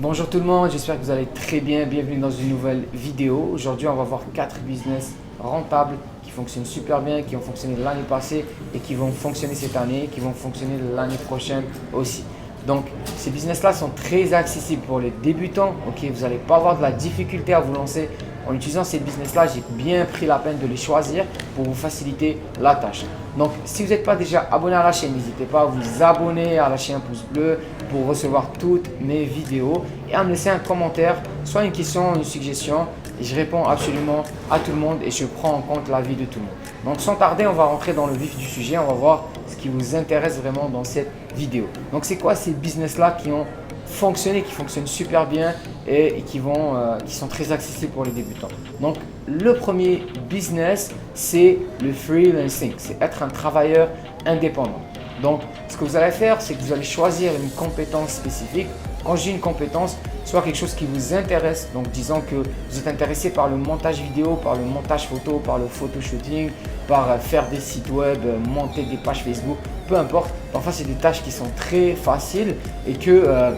Bonjour tout le monde, j'espère que vous allez très bien. Bienvenue dans une nouvelle vidéo. Aujourd'hui, on va voir 4 business rentables qui fonctionnent super bien, qui ont fonctionné l'année passée et qui vont fonctionner cette année, qui vont fonctionner l'année prochaine aussi. Donc, ces business-là sont très accessibles pour les débutants. Ok, vous n'allez pas avoir de la difficulté à vous lancer. En utilisant ces business-là, j'ai bien pris la peine de les choisir pour vous faciliter la tâche. Donc, si vous n'êtes pas déjà abonné à la chaîne, n'hésitez pas à vous abonner, à lâcher un pouce bleu pour recevoir toutes mes vidéos et à me laisser un commentaire, soit une question, une suggestion. Et je réponds absolument à tout le monde et je prends en compte l'avis de tout le monde. Donc, sans tarder, on va rentrer dans le vif du sujet. On va voir ce qui vous intéresse vraiment dans cette vidéo. Donc, c'est quoi ces business-là qui ont fonctionné, qui fonctionnent super bien et qui sont très accessibles pour les débutants. Donc, le premier business, c'est le freelancing, c'est être un travailleur indépendant. Donc, ce que vous allez faire, c'est que vous allez choisir une compétence spécifique. Quand je dis une compétence, soit quelque chose qui vous intéresse, donc disons que vous êtes intéressé par le montage vidéo, par le montage photo, par le photoshooting, par faire des sites web, monter des pages Facebook, peu importe. Parfois, c'est des tâches qui sont très faciles et que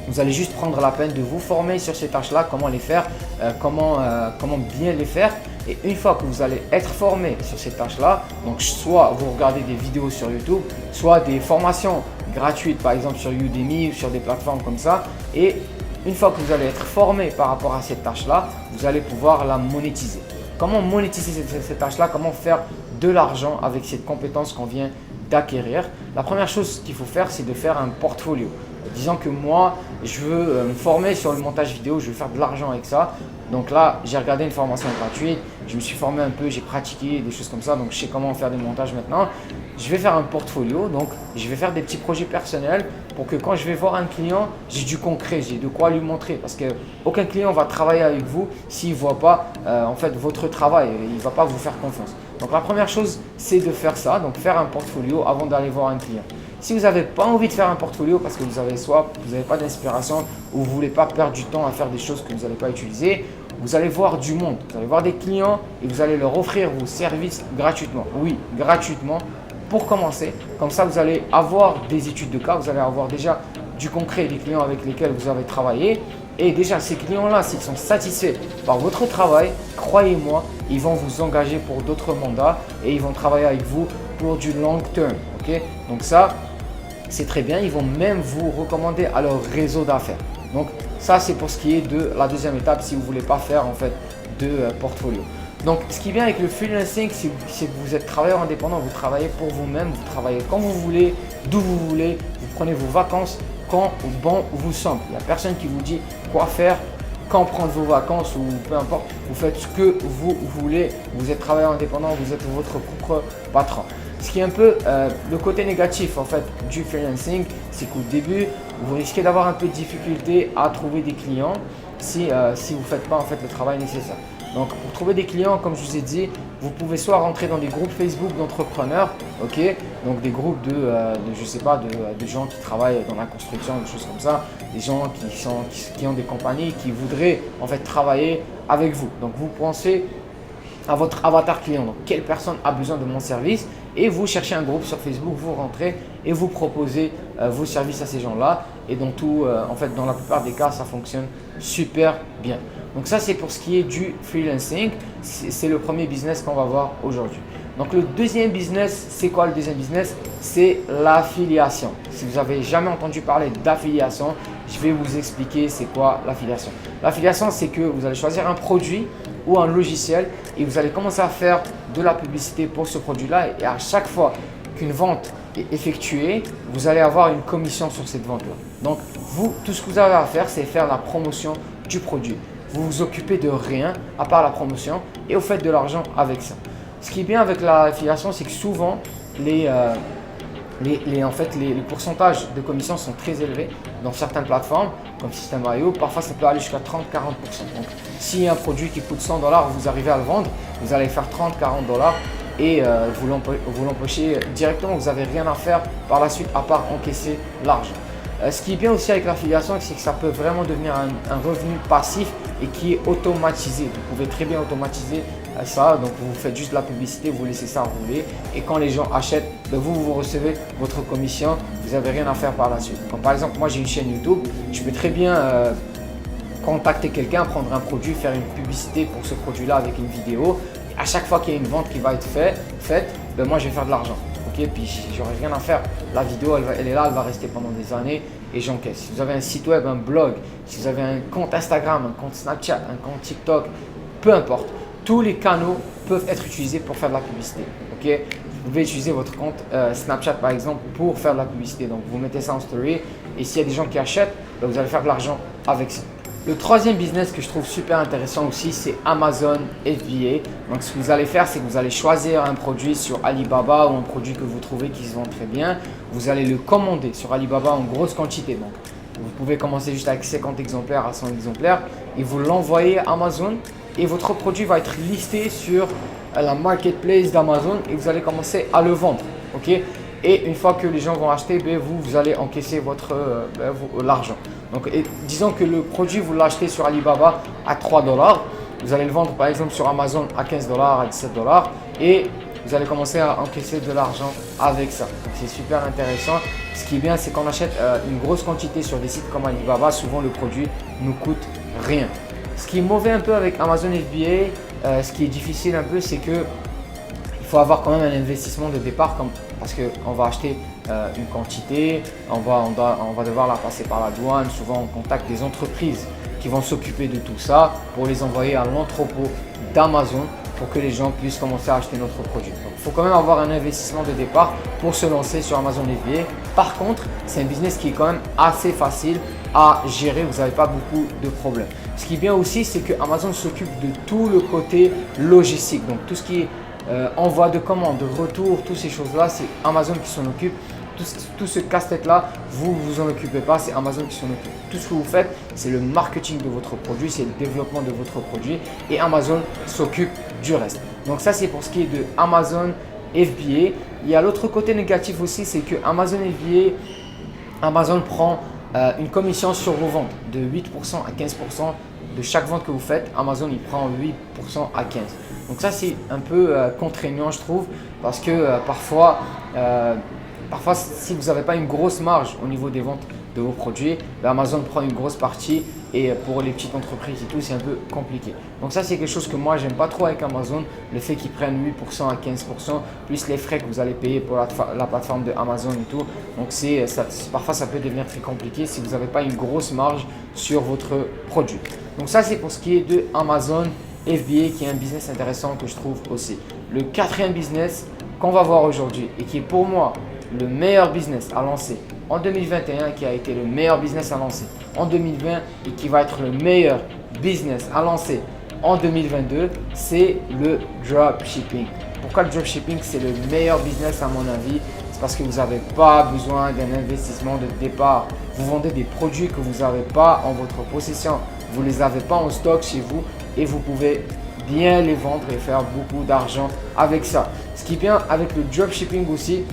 vous allez juste prendre la peine de vous former sur ces tâches-là, comment les faire, comment bien les faire. Et une fois que vous allez être formé sur ces tâches-là, donc soit vous regardez des vidéos sur YouTube, soit des formations gratuites, par exemple sur Udemy ou sur des plateformes comme ça. Et une fois que vous allez être formé par rapport à cette tâche-là, vous allez pouvoir la monétiser. Comment monétiser cette tâche-là? Comment faire de l'argent avec cette compétence qu'on vient d'acquérir? La première chose qu'il faut faire, c'est de faire un portfolio. Disons que moi, je veux me former sur le montage vidéo, je veux faire de l'argent avec ça. Donc là, j'ai regardé une formation gratuite, je me suis formé un peu, j'ai pratiqué des choses comme ça, donc je sais comment faire des montages maintenant. Je vais faire un portfolio, donc je vais faire des petits projets personnels pour que quand je vais voir un client, j'ai du concret, j'ai de quoi lui montrer. Parce qu'aucun client va travailler avec vous s'il ne voit pas en fait votre travail, il ne va pas vous faire confiance. Donc la première chose, c'est de faire ça, donc faire un portfolio avant d'aller voir un client. Si vous n'avez pas envie de faire un portfolio parce que vous n'avez pas d'inspiration ou vous ne voulez pas perdre du temps à faire des choses que vous n'allez pas utiliser, vous allez voir du monde, vous allez voir des clients et vous allez leur offrir vos services gratuitement. Oui, gratuitement pour commencer. Comme ça, vous allez avoir des études de cas, vous allez avoir déjà du concret des clients avec lesquels vous avez travaillé. Et déjà, ces clients-là, s'ils sont satisfaits par votre travail, croyez-moi, ils vont vous engager pour d'autres mandats et ils vont travailler avec vous pour du long terme. Okay? Donc ça, c'est très bien. Ils vont même vous recommander à leur réseau d'affaires. Donc ça, c'est pour ce qui est de la deuxième étape si vous ne voulez pas faire en fait de portfolio. Donc ce qui est bien avec le freelancing, c'est que vous êtes travailleur indépendant, vous travaillez pour vous-même, vous travaillez quand vous voulez, d'où vous voulez, vous prenez vos vacances quand bon vous semble. Il n'y a personne qui vous dit quoi faire, quand prendre vos vacances ou peu importe, vous faites ce que vous voulez, vous êtes travailleur indépendant, vous êtes votre propre patron. Ce qui est un peu le côté négatif en fait du freelancing, c'est qu'au début, vous risquez d'avoir un peu de difficulté à trouver des clients si vous ne faites pas en fait le travail nécessaire. Donc pour trouver des clients, comme je vous ai dit, vous pouvez soit rentrer dans des groupes Facebook d'entrepreneurs, ok, donc des groupes je sais pas, de gens qui travaillent dans la construction, des choses comme ça, des gens qui ont des compagnies qui voudraient en fait travailler avec vous. Donc vous pensez à votre avatar client, donc quelle personne a besoin de mon service et vous cherchez un groupe sur Facebook, vous rentrez et vous proposez vos services à ces gens-là et en fait dans la plupart des cas ça fonctionne super bien. Donc ça c'est pour ce qui est du freelancing, c'est le premier business qu'on va voir aujourd'hui. Donc le deuxième business, c'est quoi le deuxième business? C'est l'affiliation. Si vous n'avez jamais entendu parler d'affiliation, je vais vous expliquer c'est quoi l'affiliation. L'affiliation, c'est que vous allez choisir un produit ou un logiciel et vous allez commencer à faire de la publicité pour ce produit-là et à chaque fois qu'une vente est effectuée, vous allez avoir une commission sur cette vente-là. Donc vous, tout ce que vous avez à faire, c'est faire la promotion du produit. Vous vous occupez de rien à part la promotion et vous faites de l'argent avec ça. Ce qui est bien avec l'affiliation, c'est que souvent les pourcentages de commission sont très élevés dans certaines plateformes comme System.io. Parfois, ça peut aller jusqu'à 30-40%. Donc, s'il y a un produit qui coûte $100, vous arrivez à le vendre, vous allez faire 30-40$ et vous l'empochez directement. Vous n'avez rien à faire par la suite à part encaisser l'argent. Ce qui est bien aussi avec l'affiliation, c'est que ça peut vraiment devenir un revenu passif et qui est automatisé. Vous pouvez très bien automatiser ça. Donc vous faites juste de la publicité, vous laissez ça rouler et quand les gens achètent, ben vous recevez votre commission, vous n'avez rien à faire par la suite. Comme par exemple, moi j'ai une chaîne YouTube, je peux très bien contacter quelqu'un, prendre un produit, faire une publicité pour ce produit-là avec une vidéo. À chaque fois qu'il y a une vente qui va être faite, ben moi je vais faire de l'argent. Okay, puis j'aurai rien à faire. La vidéo, elle est là, elle va rester pendant des années et j'encaisse. Si vous avez un site web, un blog, si vous avez un compte Instagram, un compte Snapchat, un compte TikTok, peu importe, tous les canaux peuvent être utilisés pour faire de la publicité. Okay? Vous pouvez utiliser votre compte Snapchat par exemple pour faire de la publicité. Donc vous mettez ça en story et s'il y a des gens qui achètent, ben, vous allez faire de l'argent avec ça. Le troisième business que je trouve super intéressant aussi, c'est Amazon FBA. Donc, ce que vous allez faire, c'est que vous allez choisir un produit sur Alibaba ou un produit que vous trouvez qui se vend très bien. Vous allez le commander sur Alibaba en grosse quantité. Donc, vous pouvez commencer juste avec 50 exemplaires à 100 exemplaires et vous l'envoyez à Amazon et votre produit va être listé sur la marketplace d'Amazon et vous allez commencer à le vendre. Ok? Et une fois que les gens vont acheter, ben vous allez encaisser l'argent. Donc, disons que le produit, vous l'achetez sur Alibaba à 3 $. Vous allez le vendre par exemple sur Amazon à 15 $, à 17 $ et vous allez commencer à encaisser de l'argent avec ça. C'est super intéressant. Ce qui est bien, c'est qu'on achète une grosse quantité sur des sites comme Alibaba. Souvent, le produit ne coûte rien. Ce qui est mauvais un peu avec Amazon FBA, ce qui est difficile un peu, c'est que il faut avoir quand même un investissement de départ parce qu'on va acheter une quantité, on va devoir la passer par la douane. Souvent, on contacte des entreprises qui vont s'occuper de tout ça pour les envoyer à l'entrepôt d'Amazon pour que les gens puissent commencer à acheter notre produit. Donc, il faut quand même avoir un investissement de départ pour se lancer sur Amazon FBA. Par contre, c'est un business qui est quand même assez facile à gérer, vous n'avez pas beaucoup de problèmes. Ce qui est bien aussi, c'est que Amazon s'occupe de tout le côté logistique, donc tout ce qui est envoi de commandes, de retour, toutes ces choses-là, c'est Amazon qui s'en occupe. Tout ce casse-tête-là, vous en occupez pas, c'est Amazon qui s'en occupe. Tout ce que vous faites, c'est le marketing de votre produit, c'est le développement de votre produit et Amazon s'occupe du reste. Donc ça, c'est pour ce qui est de Amazon FBA. Il y a l'autre côté négatif aussi, c'est que Amazon FBA, Amazon prend une commission sur vos ventes de 8% à 15%. De chaque vente que vous faites, Amazon il prend 8% à 15%. Donc ça c'est un peu contraignant je trouve parce que parfois si vous n'avez pas une grosse marge au niveau des ventes de vos produits, Amazon prend une grosse partie et pour les petites entreprises et tout c'est un peu compliqué. Donc ça c'est quelque chose que moi j'aime pas trop avec Amazon, le fait qu'ils prennent 8% à 15% plus les frais que vous allez payer pour la plateforme de Amazon et tout. Donc parfois ça peut devenir très compliqué si vous n'avez pas une grosse marge sur votre produit. Donc ça c'est pour ce qui est de Amazon FBA qui est un business intéressant que je trouve aussi. Le quatrième business qu'on va voir aujourd'hui et qui est pour moi le meilleur business à lancer en 2021, qui a été le meilleur business à lancer en 2020 et qui va être le meilleur business à lancer en 2022, c'est le dropshipping. Pourquoi le dropshipping c'est le meilleur business à mon avis? C'est parce que vous n'avez pas besoin d'un investissement de départ. Vous vendez des produits que vous n'avez pas en votre possession. Vous ne les avez pas en stock chez vous et vous pouvez bien les vendre et faire beaucoup d'argent avec ça. Ce qui est bien avec le dropshipping aussi,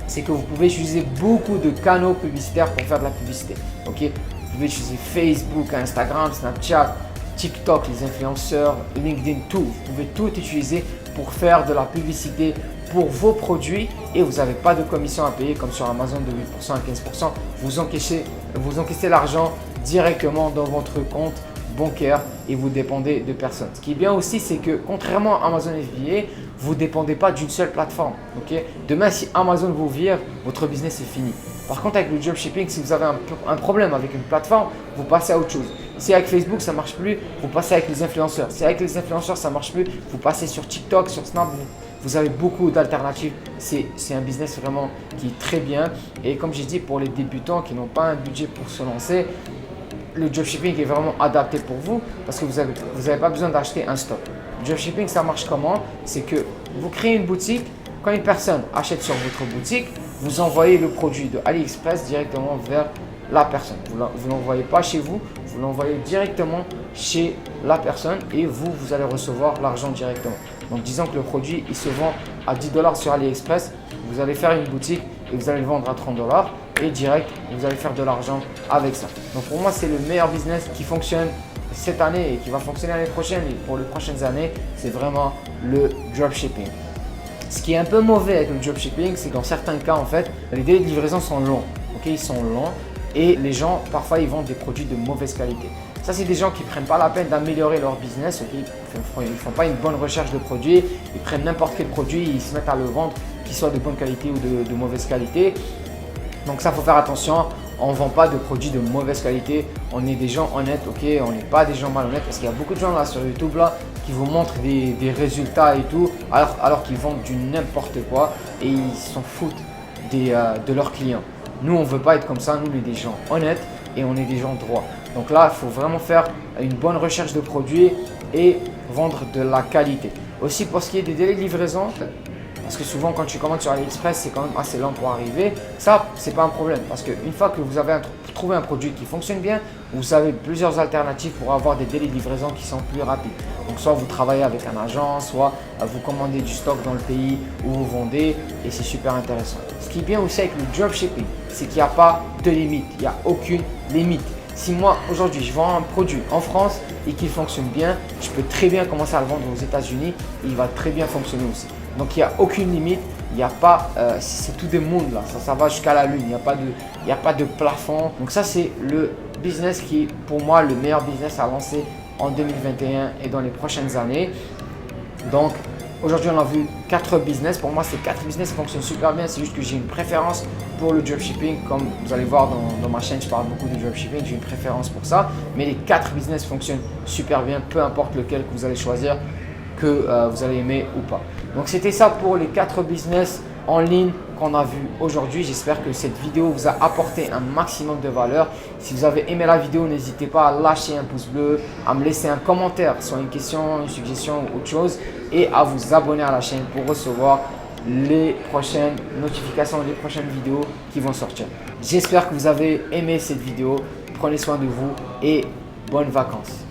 c'est que vous pouvez utiliser beaucoup de canaux publicitaires pour faire de la publicité. Okay? Vous pouvez utiliser Facebook, Instagram, Snapchat, TikTok, les influenceurs, LinkedIn, tout. Vous pouvez tout utiliser pour faire de la publicité pour vos produits et vous n'avez pas de commission à payer comme sur Amazon de 8% à 15%. Vous encaissez l'argent directement dans votre compte bancaire et vous dépendez de personne. Ce qui est bien aussi, c'est que contrairement à Amazon FBA, vous ne dépendez pas d'une seule plateforme. Okay? Demain, si Amazon vous vire, votre business est fini. Par contre, avec le dropshipping, si vous avez un problème avec une plateforme, vous passez à autre chose. Si avec Facebook, ça ne marche plus, vous passez avec les influenceurs. Si avec les influenceurs, ça ne marche plus, vous passez sur TikTok, sur Snap. Vous avez beaucoup d'alternatives. C'est un business vraiment qui est très bien. Et comme j'ai dit, pour les débutants qui n'ont pas un budget pour se lancer, le dropshipping est vraiment adapté pour vous parce que vous n'avez pas besoin d'acheter un stock. Le dropshipping, ça marche comment? C'est que vous créez une boutique. Quand une personne achète sur votre boutique, vous envoyez le produit de AliExpress directement vers la personne. Vous ne l'envoyez pas chez vous, vous l'envoyez directement chez la personne et vous allez recevoir l'argent directement. Donc disons que le produit il se vend à 10 $ sur AliExpress, vous allez faire une boutique et vous allez le vendre à 30 $ et direct vous allez faire de l'argent avec ça. Donc pour moi c'est le meilleur business qui fonctionne cette année et qui va fonctionner l'année prochaine et pour les prochaines années, c'est vraiment le dropshipping. Ce qui est un peu mauvais avec le dropshipping, c'est que dans certains cas, en fait, les délais de livraison sont longs. Ils sont longs et les gens, parfois, ils vendent des produits de mauvaise qualité. Ça, c'est des gens qui ne prennent pas la peine d'améliorer leur business. Ils ne font pas une bonne recherche de produits. Ils prennent n'importe quel produit et ils se mettent à le vendre, qu'il soit de bonne qualité ou de mauvaise qualité. Donc ça, il faut faire attention. On ne vend pas de produits de mauvaise qualité. On est des gens honnêtes, on n'est pas des gens malhonnêtes parce qu'il y a beaucoup de gens là sur YouTube là qui vous montrent des résultats et tout alors qu'ils vendent du n'importe quoi et ils s'en foutent de leurs clients. Nous, on ne veut pas être comme ça. Nous, on est des gens honnêtes et on est des gens droits. Donc là, il faut vraiment faire une bonne recherche de produits et vendre de la qualité. Aussi pour ce qui est des délais de livraison, parce que souvent quand tu commandes sur AliExpress, c'est quand même assez lent pour arriver. Ça, c'est pas un problème parce qu'une fois que vous avez trouvé un produit qui fonctionne bien, vous avez plusieurs alternatives pour avoir des délais de livraison qui sont plus rapides. Donc soit vous travaillez avec un agent, soit vous commandez du stock dans le pays où vous vendez et c'est super intéressant. Ce qui est bien aussi avec le dropshipping, c'est qu'il n'y a pas de limite, il n'y a aucune limite. Si moi aujourd'hui je vends un produit en France et qu'il fonctionne bien, je peux très bien commencer à le vendre aux États-Unis et il va très bien fonctionner aussi. Donc il n'y a aucune limite, il n'y a pas, c'est tout des mondes là, ça va jusqu'à la lune, il n'y a pas de plafond. Donc ça c'est le business qui est pour moi le meilleur business à lancer en 2021 et dans les prochaines années. Donc aujourd'hui on a vu 4 business, pour moi ces 4 business fonctionnent super bien, c'est juste que j'ai une préférence pour le dropshipping. Comme vous allez voir dans ma chaîne, je parle beaucoup de dropshipping, j'ai une préférence pour ça. Mais les 4 business fonctionnent super bien, peu importe lequel que vous allez choisir, que vous allez aimer ou pas. Donc c'était ça pour les 4 business en ligne qu'on a vu aujourd'hui. J'espère que cette vidéo vous a apporté un maximum de valeur. Si vous avez aimé la vidéo, n'hésitez pas à lâcher un pouce bleu, à me laisser un commentaire, soit une question, une suggestion ou autre chose, et à vous abonner à la chaîne pour recevoir les prochaines notifications, les prochaines vidéos qui vont sortir. J'espère que vous avez aimé cette vidéo. Prenez soin de vous et bonnes vacances.